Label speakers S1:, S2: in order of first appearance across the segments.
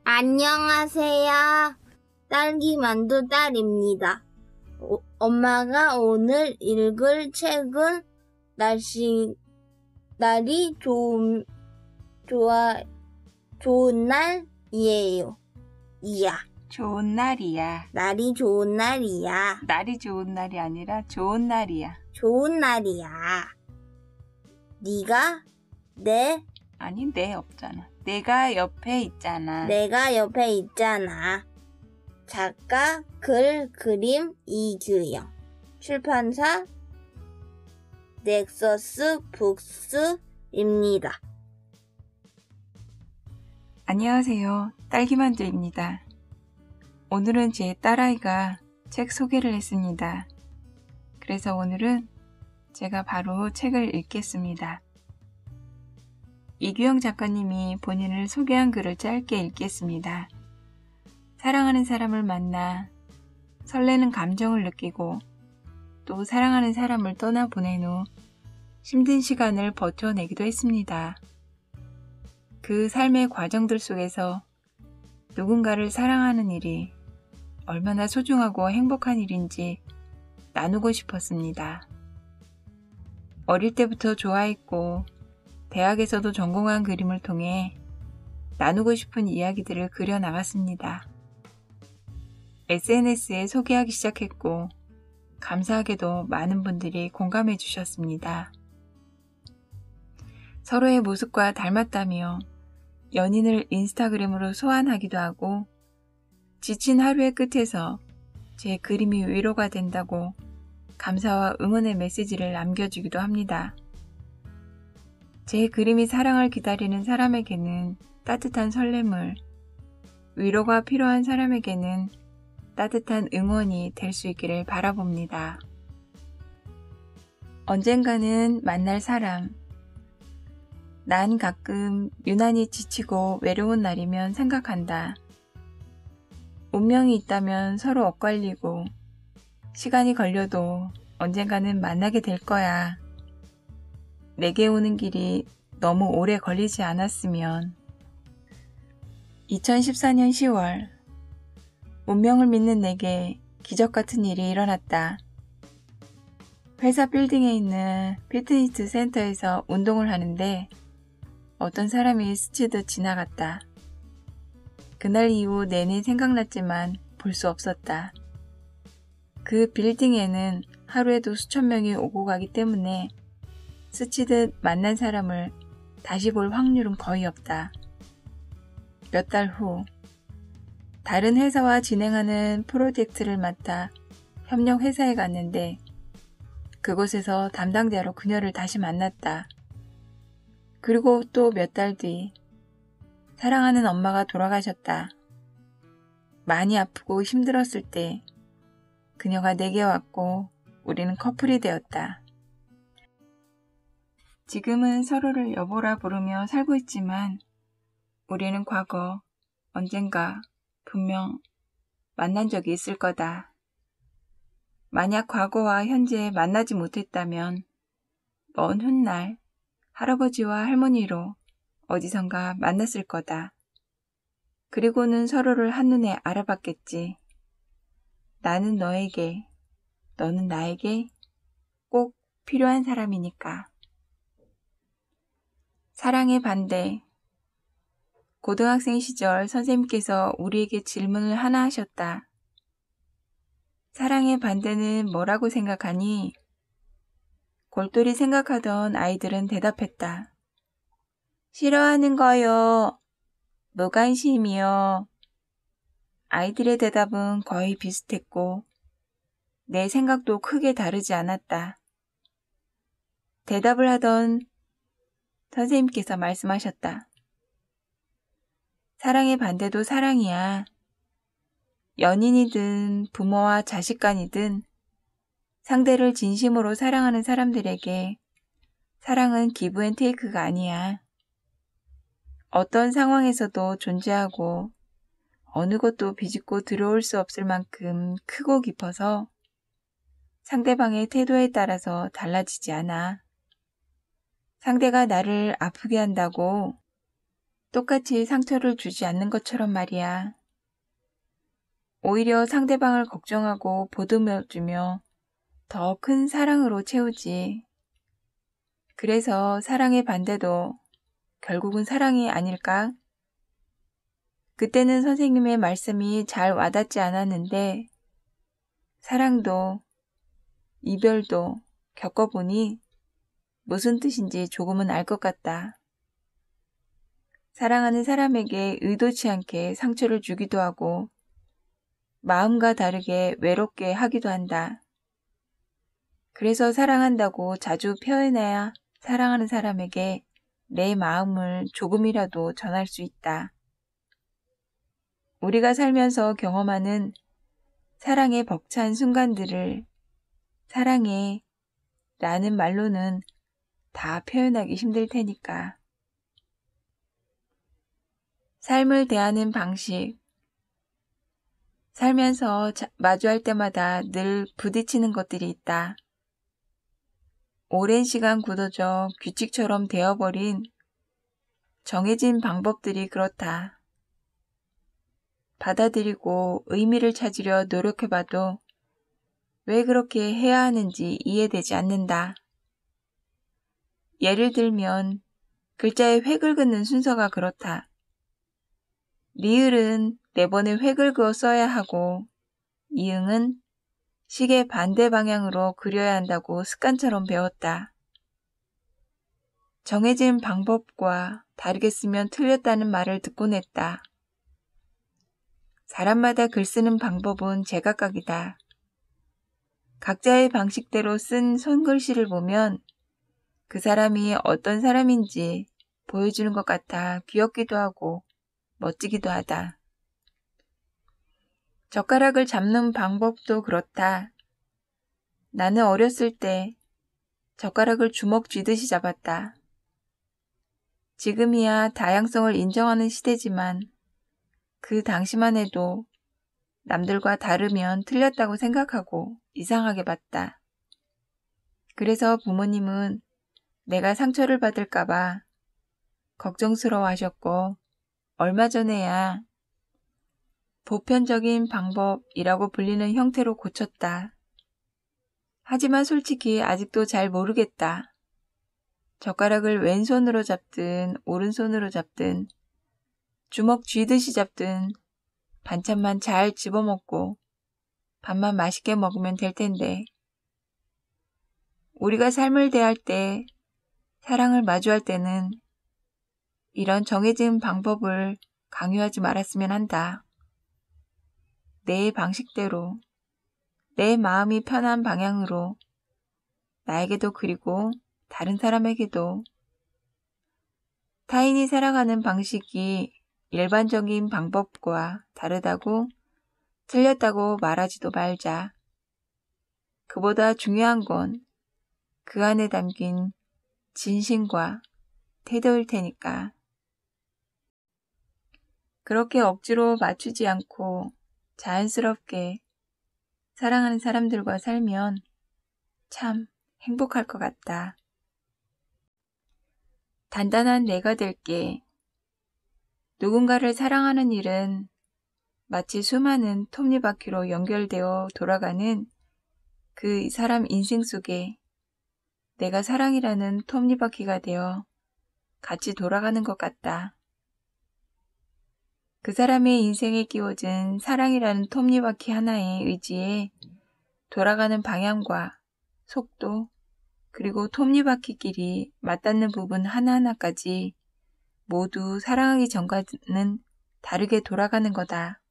S1: 안녕하세요. 딸기만두 딸입니다. 엄마가 오늘 읽을 책은 날이 좋은 날이에요.
S2: 좋은 날이야.
S1: 날이 좋은 날이야.
S2: 날이 좋은 날이 아니라 좋은 날이야.
S1: 좋은 날이야.
S2: 아니, 내 없잖아. 내가 옆에 있잖아.
S1: 내가 옆에 있잖아. 작가, 그림 이규영. 출판사 넥서스 북스입니다.
S2: 안녕하세요. 딸기만두입니다. 오늘은 제 딸아이가 책 소개를 했습니다. 그래서 오늘은 제가 바로 책을 읽겠습니다. 이규영 작가님이 본인을 소개한 글을 짧게 읽겠습니다. 사랑하는 사람을 만나 설레는 감정을 느끼고 또 사랑하는 사람을 떠나보낸 후 힘든 시간을 버텨내기도 했습니다. 그 삶의 과정들 속에서 누군가를 사랑하는 일이 얼마나 소중하고 행복한 일인지 나누고 싶었습니다. 어릴 때부터 좋아했고 대학에서도 전공한 그림을 통해 나누고 싶은 이야기들을 그려나갔습니다. SNS에 소개하기 시작했고 감사하게도 많은 분들이 공감해 주셨습니다. 서로의 모습과 닮았다며 연인을 인스타그램으로 소환하기도 하고 지친 하루의 끝에서 제 그림이 위로가 된다고 감사와 응원의 메시지를 남겨주기도 합니다. 제 그림이 사랑을 기다리는 사람에게는 따뜻한 설렘을, 위로가 필요한 사람에게는 따뜻한 응원이 될 수 있기를 바라봅니다. 언젠가는 만날 사람. 난 가끔 유난히 지치고 외로운 날이면 생각한다. 운명이 있다면 서로 엇갈리고 시간이 걸려도 언젠가는 만나게 될 거야. 내게 오는 길이 너무 오래 걸리지 않았으면. 2014년 10월 운명을 믿는 내게 기적 같은 일이 일어났다. 회사 빌딩에 있는 피트니스 센터에서 운동을 하는데 어떤 사람이 스치듯 지나갔다. 그날 이후 내내 생각났지만 볼 수 없었다. 그 빌딩에는 하루에도 수천 명이 오고 가기 때문에 스치듯 만난 사람을 다시 볼 확률은 거의 없다. 몇 달 후, 다른 회사와 진행하는 프로젝트를 맡아 협력 회사에 갔는데 그곳에서 담당자로 그녀를 다시 만났다. 그리고 또 몇 달 뒤, 사랑하는 엄마가 돌아가셨다. 많이 아프고 힘들었을 때 그녀가 내게 왔고 우리는 커플이 되었다. 지금은 서로를 여보라 부르며 살고 있지만 우리는 과거 언젠가 분명 만난 적이 있을 거다. 만약 과거와 현재 만나지 못했다면 먼 훗날 할아버지와 할머니로 어디선가 만났을 거다. 그리고는 서로를 한눈에 알아봤겠지. 나는 너에게, 너는 나에게 꼭 필요한 사람이니까. 사랑의 반대. 고등학생 시절 선생님께서 우리에게 질문을 하나 하셨다. 사랑의 반대는 뭐라고 생각하니? 골똘히 생각하던 아이들은 대답했다. 싫어하는 거요. 무관심이요. 아이들의 대답은 거의 비슷했고 내 생각도 크게 다르지 않았다. 대답을 하던 선생님께서 말씀하셨다. 사랑의 반대도 사랑이야. 연인이든 부모와 자식 간이든 상대를 진심으로 사랑하는 사람들에게 사랑은 기브 앤 테이크가 아니야. 어떤 상황에서도 존재하고 어느 것도 비집고 들어올 수 없을 만큼 크고 깊어서 상대방의 태도에 따라서 달라지지 않아. 상대가 나를 아프게 한다고 똑같이 상처를 주지 않는 것처럼 말이야. 오히려 상대방을 걱정하고 보듬어주며 더 큰 사랑으로 채우지. 그래서 사랑의 반대도 결국은 사랑이 아닐까? 그때는 선생님의 말씀이 잘 와닿지 않았는데 사랑도 이별도 겪어보니 무슨 뜻인지 조금은 알 것 같다. 사랑하는 사람에게 의도치 않게 상처를 주기도 하고 마음과 다르게 외롭게 하기도 한다. 그래서 사랑한다고 자주 표현해야 사랑하는 사람에게 내 마음을 조금이라도 전할 수 있다. 우리가 살면서 경험하는 사랑의 벅찬 순간들을 사랑해 라는 말로는 다 표현하기 힘들 테니까. 삶을 대하는 방식. 살면서 마주할 때마다 늘 부딪히는 것들이 있다. 오랜 시간 굳어져 규칙처럼 되어버린 정해진 방법들이 그렇다. 받아들이고 의미를 찾으려 노력해봐도 왜 그렇게 해야 하는지 이해되지 않는다. 예를 들면 글자의 획을 긋는 순서가 그렇다. 리을은 4번의 획을 그어 써야 하고 이응은 시계 반대 방향으로 그려야 한다고 습관처럼 배웠다. 정해진 방법과 다르게 쓰면 틀렸다는 말을 듣곤 했다. 사람마다 글 쓰는 방법은 제각각이다. 각자의 방식대로 쓴 손글씨를 보면 그 사람이 어떤 사람인지 보여주는 것 같아 귀엽기도 하고 멋지기도 하다. 젓가락을 잡는 방법도 그렇다. 나는 어렸을 때 젓가락을 주먹 쥐듯이 잡았다. 지금이야 다양성을 인정하는 시대지만 그 당시만 해도 남들과 다르면 틀렸다고 생각하고 이상하게 봤다. 그래서 부모님은 내가 상처를 받을까봐 걱정스러워 하셨고 얼마 전에야 보편적인 방법이라고 불리는 형태로 고쳤다. 하지만 솔직히 아직도 잘 모르겠다. 젓가락을 왼손으로 잡든 오른손으로 잡든 주먹 쥐듯이 잡든 반찬만 잘 집어먹고 밥만 맛있게 먹으면 될 텐데. 우리가 삶을 대할 때, 사랑을 마주할 때는 이런 정해진 방법을 강요하지 말았으면 한다. 내 방식대로, 내 마음이 편한 방향으로 나에게도 그리고 다른 사람에게도 타인이 살아가는 방식이 일반적인 방법과 다르다고 틀렸다고 말하지도 말자. 그보다 중요한 건 그 안에 담긴 진심과 태도일 테니까. 그렇게 억지로 맞추지 않고 자연스럽게 사랑하는 사람들과 살면 참 행복할 것 같다. 단단한 내가 될게. 누군가를 사랑하는 일은 마치 수많은 톱니바퀴로 연결되어 돌아가는 그 사람 인생 속에 내가 사랑이라는 톱니바퀴가 되어 같이 돌아가는 것 같다. 그 사람의 인생에 끼워진 사랑이라는 톱니바퀴 하나에 의지해 돌아가는 방향과 속도, 그리고 톱니바퀴끼리 맞닿는 부분 하나하나까지 모두 사랑하기 전과는 다르게 돌아가는 거다.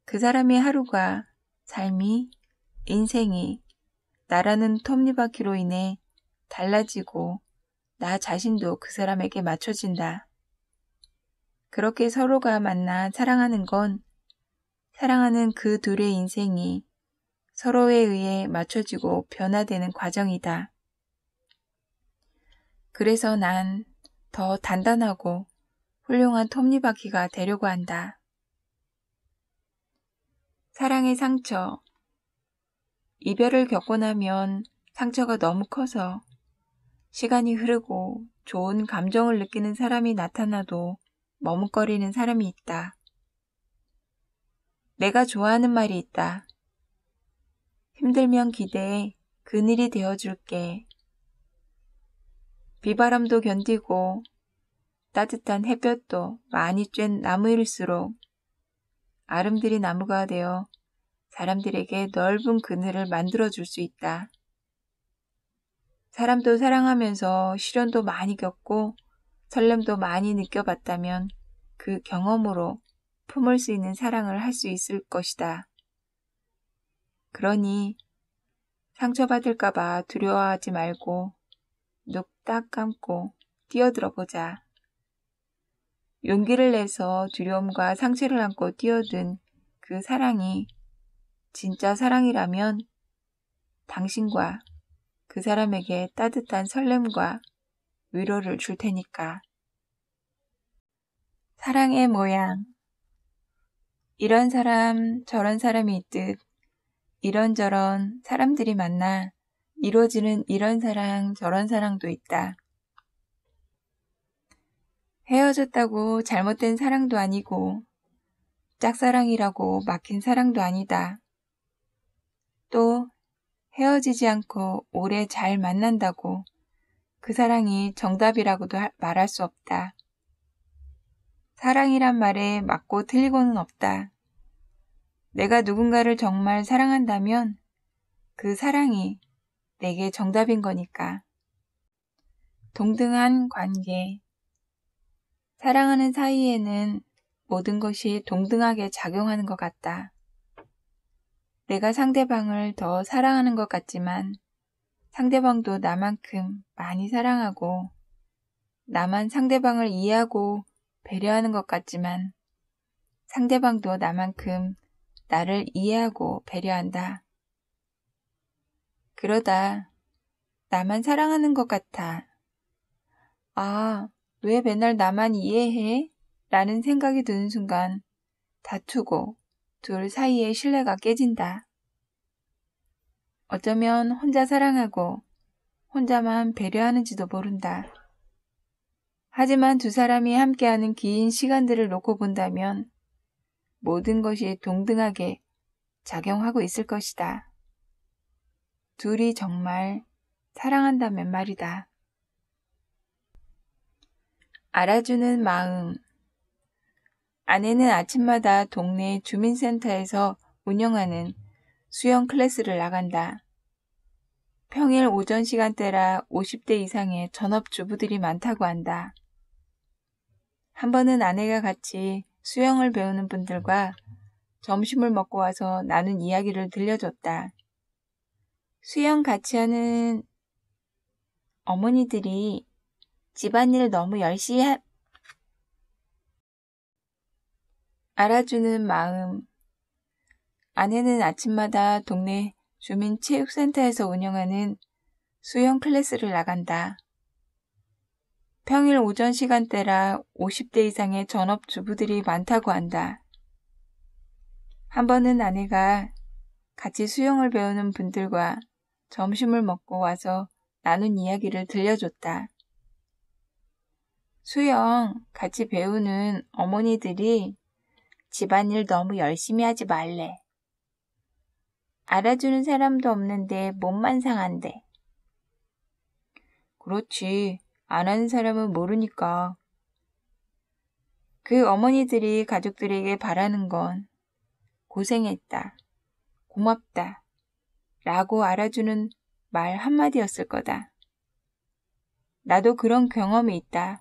S2: 그 사람의 하루가, 삶이, 인생이 나라는 톱니바퀴로 인해 달라지고 나 자신도 그 사람에게 맞춰진다. 그렇게 서로가 만나 사랑하는 건 사랑하는 그 둘의 인생이 서로에 의해 맞춰지고 변화되는 과정이다. 그래서 난 더 단단하고 훌륭한 톱니바퀴가 되려고 한다. 사랑의 상처. 이별을 겪고 나면 상처가 너무 커서 시간이 흐르고 좋은 감정을 느끼는 사람이 나타나도 머뭇거리는 사람이 있다. 내가 좋아하는 말이 있다. 힘들면 기대해 그늘이 되어줄게. 비바람도 견디고 따뜻한 햇볕도 많이 쬐는 나무일수록 아름드리 나무가 되어 사람들에게 넓은 그늘을 만들어줄 수 있다. 사람도 사랑하면서 시련도 많이 겪고 설렘도 많이 느껴봤다면 그 경험으로 품을 수 있는 사랑을 할 수 있을 것이다. 그러니 상처받을까봐 두려워하지 말고 눈 딱 감고 뛰어들어 보자. 용기를 내서 두려움과 상처를 안고 뛰어든 그 사랑이 진짜 사랑이라면 당신과 그 사람에게 따뜻한 설렘과 위로를 줄 테니까. 사랑의 모양. 이런 사람, 저런 사람이 있듯 이런저런 사람들이 만나 이루어지는 이런 사랑, 저런 사랑도 있다. 헤어졌다고 잘못된 사랑도 아니고 짝사랑이라고 막힌 사랑도 아니다. 또 헤어지지 않고 오래 잘 만난다고 그 사랑이 정답이라고도 말할 수 없다. 사랑이란 말에 맞고 틀리고는 없다. 내가 누군가를 정말 사랑한다면 그 사랑이 내게 정답인 거니까. 동등한 관계. 사랑하는 사이에는 모든 것이 동등하게 작용하는 것 같다. 내가 상대방을 더 사랑하는 것 같지만 상대방도 나만큼 많이 사랑하고 나만 상대방을 이해하고 배려하는 것 같지만 상대방도 나만큼 나를 이해하고 배려한다. 그러다 나만 사랑하는 것 같아. 아, 왜 맨날 나만 이해해? 라는 생각이 드는 순간 다투고 둘 사이의 신뢰가 깨진다. 어쩌면 혼자 사랑하고 혼자만 배려하는지도 모른다. 하지만 두 사람이 함께하는 긴 시간들을 놓고 본다면 모든 것이 동등하게 작용하고 있을 것이다. 둘이 정말 사랑한다면 말이다. 알아주는 마음. 아내는 아침마다 동네 주민센터에서 운영하는 수영 클래스를 나간다. 평일 오전 시간대라 50대 이상의 전업주부들이 많다고 한다. 한 번은 아내가 같이 수영을 배우는 분들과 점심을 먹고 와서 나눈 이야기를 들려줬다. 수영 같이 하는 어머니들이 집안일 너무 열심히 알아주는 마음. 아내는 아침마다 동네 주민체육센터에서 운영하는 수영 클래스를 나간다. 평일 오전 시간대라 50대 이상의 전업주부들이 많다고 한다. 한 번은 아내가 같이 수영을 배우는 분들과 점심을 먹고 와서 나눈 이야기를 들려줬다. 수영 같이 배우는 어머니들이 집안일 너무 열심히 하지 말래. 알아주는 사람도 없는데 몸만 상한대. 그렇지. 안 하는 사람은 모르니까. 그 어머니들이 가족들에게 바라는 건 고생했다, 고맙다 라고 알아주는 말 한마디였을 거다. 나도 그런 경험이 있다.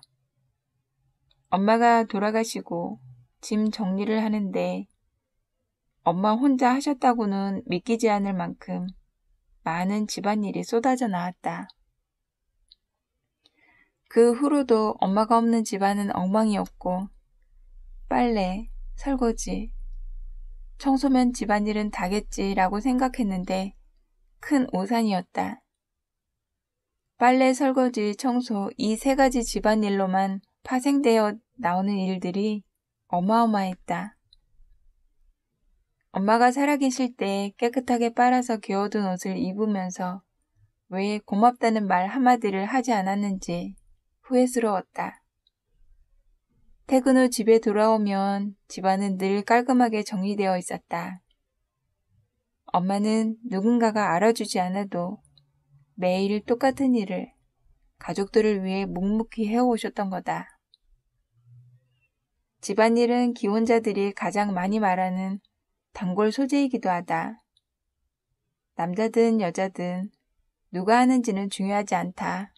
S2: 엄마가 돌아가시고 짐 정리를 하는데 엄마 혼자 하셨다고는 믿기지 않을 만큼 많은 집안일이 쏟아져 나왔다. 그 후로도 엄마가 없는 집안은 엉망이었고 빨래, 설거지, 청소면 집안일은 다겠지라고 생각했는데 큰 오산이었다. 빨래, 설거지, 청소 이 세 가지 집안일로만 파생되어 나오는 일들이 어마어마했다. 엄마가 살아계실 때 깨끗하게 빨아서 개어둔 옷을 입으면서 왜 고맙다는 말 한마디를 하지 않았는지 후회스러웠다. 퇴근 후 집에 돌아오면 집안은 늘 깔끔하게 정리되어 있었다. 엄마는 누군가가 알아주지 않아도 매일 똑같은 일을 가족들을 위해 묵묵히 해오셨던 거다. 집안일은 기혼자들이 가장 많이 말하는 단골 소재이기도 하다. 남자든 여자든 누가 하는지는 중요하지 않다.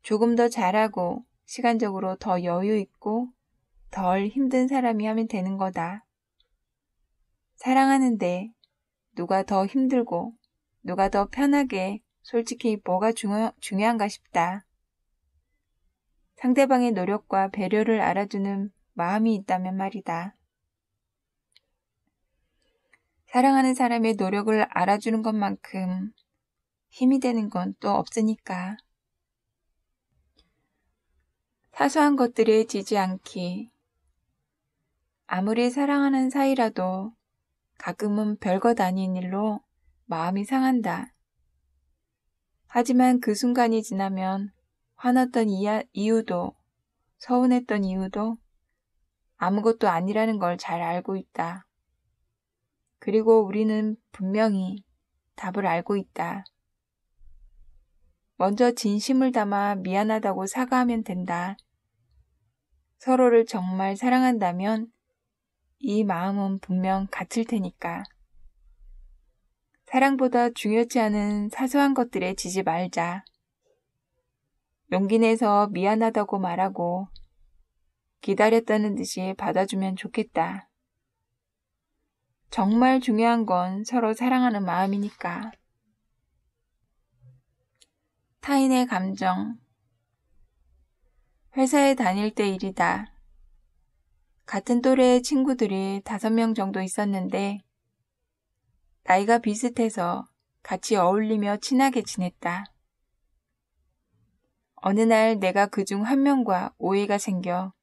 S2: 조금 더 잘하고 시간적으로 더 여유 있고 덜 힘든 사람이 하면 되는 거다. 사랑하는데 누가 더 힘들고 누가 더 편하게 솔직히 뭐가 중요한가 싶다. 상대방의 노력과 배려를 알아주는 마음이 있다면 말이다. 사랑하는 사람의 노력을 알아주는 것만큼 힘이 되는 건 또 없으니까. 사소한 것들에 지지 않기. 아무리 사랑하는 사이라도 가끔은 별것 아닌 일로 마음이 상한다. 하지만 그 순간이 지나면 화났던 이유도 서운했던 이유도 아무것도 아니라는 걸 잘 알고 있다. 그리고 우리는 분명히 답을 알고 있다. 먼저 진심을 담아 미안하다고 사과하면 된다. 서로를 정말 사랑한다면 이 마음은 분명 같을 테니까. 사랑보다 중요치 않은 사소한 것들에 지지 말자. 용기 내서 미안하다고 말하고 기다렸다는 듯이 받아주면 좋겠다. 정말 중요한 건 서로 사랑하는 마음이니까. 타인의 감정. 회사에 다닐 때 일이다. 같은 또래의 친구들이 5명 정도 있었는데 나이가 비슷해서 같이 어울리며 친하게 지냈다. 어느 날 내가 그중 한 명과 오해가 생겨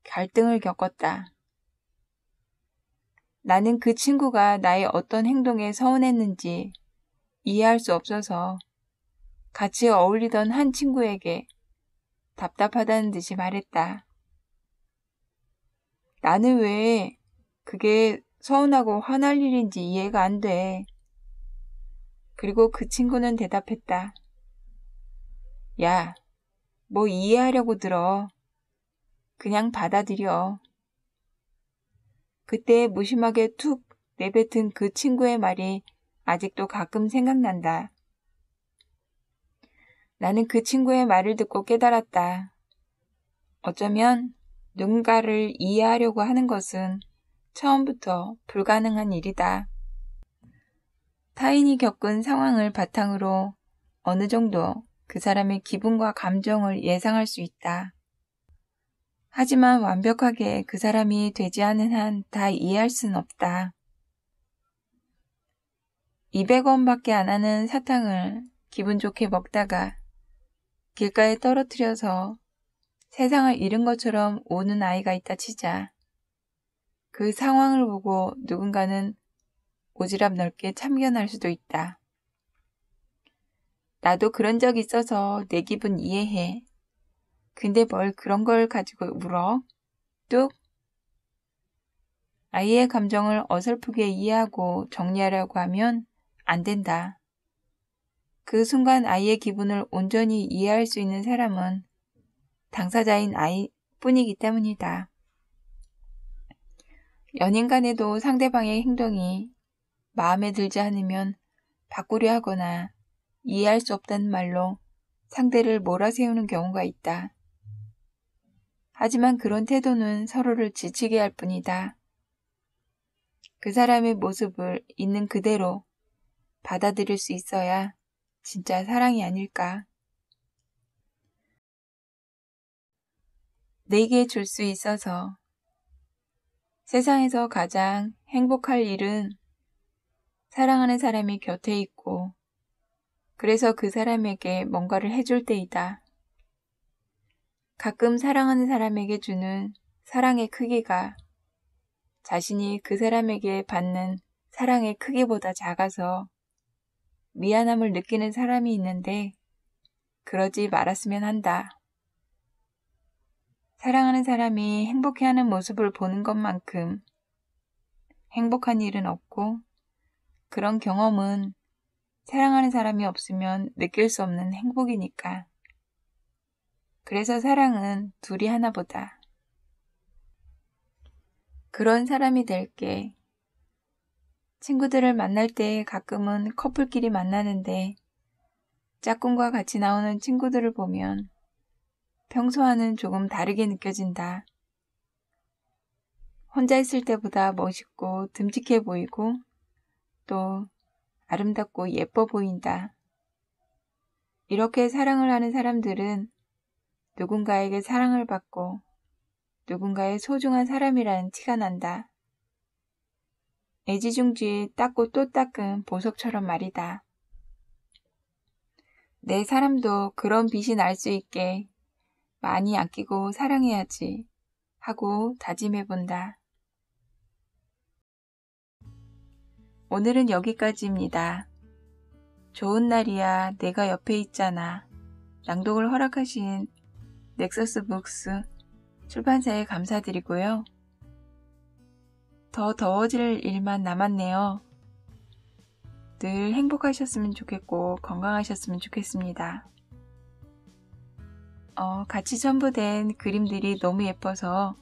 S2: 갈등을 겪었다. 나는 그 친구가 나의 어떤 행동에 서운했는지 이해할 수 없어서 같이 어울리던 한 친구에게 답답하다는 듯이 말했다. 나는 왜 그게 서운하고 화날 일인지 이해가 안 돼. 그리고 그 친구는 대답했다. 야, 뭐 이해하려고 들어. 그냥 받아들여. 그때 무심하게 툭 내뱉은 그 친구의 말이 아직도 가끔 생각난다. 나는 그 친구의 말을 듣고 깨달았다. 어쩌면 누군가를 이해하려고 하는 것은 처음부터 불가능한 일이다. 타인이 겪은 상황을 바탕으로 어느 정도 그 사람의 기분과 감정을 예상할 수 있다. 하지만 완벽하게 그 사람이 되지 않은 한 다 이해할 수는 없다. 200원밖에 안 하는 사탕을 기분 좋게 먹다가 길가에 떨어뜨려서 세상을 잃은 것처럼 우는 아이가 있다 치자. 그 상황을 보고 누군가는 오지랖 넓게 참견할 수도 있다. 나도 그런 적 있어서 내 기분 이해해. 근데 뭘 그런 걸 가지고 울어? 뚝? 아이의 감정을 어설프게 이해하고 정리하려고 하면 안 된다. 그 순간 아이의 기분을 온전히 이해할 수 있는 사람은 당사자인 아이뿐이기 때문이다. 연인 간에도 상대방의 행동이 마음에 들지 않으면 바꾸려 하거나 이해할 수 없다는 말로 상대를 몰아세우는 경우가 있다. 하지만 그런 태도는 서로를 지치게 할 뿐이다. 그 사람의 모습을 있는 그대로 받아들일 수 있어야 진짜 사랑이 아닐까. 내게 줄 수 있어서 세상에서 가장 행복할 일은 사랑하는 사람이 곁에 있고 그래서 그 사람에게 뭔가를 해줄 때이다. 가끔 사랑하는 사람에게 주는 사랑의 크기가 자신이 그 사람에게 받는 사랑의 크기보다 작아서 미안함을 느끼는 사람이 있는데 그러지 말았으면 한다. 사랑하는 사람이 행복해하는 모습을 보는 것만큼 행복한 일은 없고 그런 경험은 사랑하는 사람이 없으면 느낄 수 없는 행복이니까. 그래서 사랑은 둘이 하나보다. 그런 사람이 될게. 친구들을 만날 때 가끔은 커플끼리 만나는데 짝꿍과 같이 나오는 친구들을 보면 평소와는 조금 다르게 느껴진다. 혼자 있을 때보다 멋있고 듬직해 보이고 또 아름답고 예뻐 보인다. 이렇게 사랑을 하는 사람들은 누군가에게 사랑을 받고 누군가의 소중한 사람이라는 티가 난다. 애지중지 닦고 또 닦은 보석처럼 말이다. 내 사람도 그런 빛이 날 수 있게 많이 아끼고 사랑해야지 하고 다짐해본다. 오늘은 여기까지입니다. 좋은 날이야 내가 옆에 있잖아. 낭독을 허락하신 넥서스 북스 출판사에 감사드리고요. 더 더워질 일만 남았네요. 늘 행복하셨으면 좋겠고 건강하셨으면 좋겠습니다. 같이 첨부된 그림들이 너무 예뻐서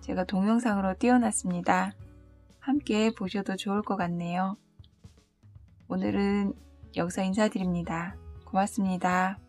S2: 제가 동영상으로 띄워놨습니다. 함께 보셔도 좋을 것 같네요. 오늘은 여기서 인사드립니다. 고맙습니다.